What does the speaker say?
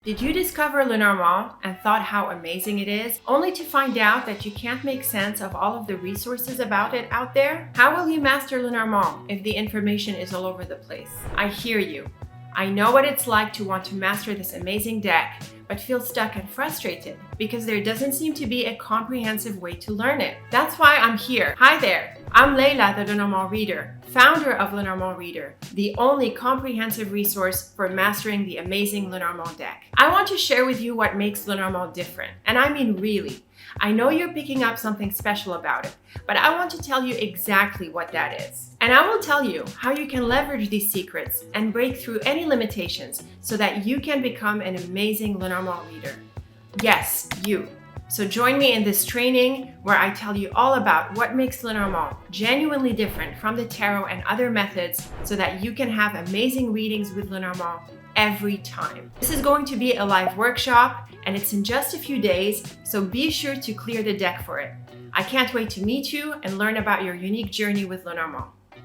Did you discover Lenormand and thought how amazing it is, only to find out that you can't make sense of all of the resources about it out there? How will you master Lenormand if the information is all over the place? I hear you. I know what it's like to want to master this amazing deck, but feel stuck and frustrated because there doesn't seem to be a comprehensive way to learn it. That's why I'm here. Hi there, I'm Leila, the Lenormand Reader, founder of Lenormand Reader, the only comprehensive resource for mastering the amazing Lenormand deck. I want to share with you what makes Lenormand different, and I mean really. I know you're picking up something special about it, but I want to tell you exactly what that is. And I will tell you how you can leverage these secrets and break through any limitations so that you can become an amazing Lenormand reader. Yes, you. So join me in this training where I tell you all about what makes Lenormand genuinely different from the tarot and other methods so that you can have amazing readings with Lenormand every time. This is going to be a live workshop and it's in just a few days, so be sure to clear the deck for it. I can't wait to meet you and learn about your unique journey with Lenormand.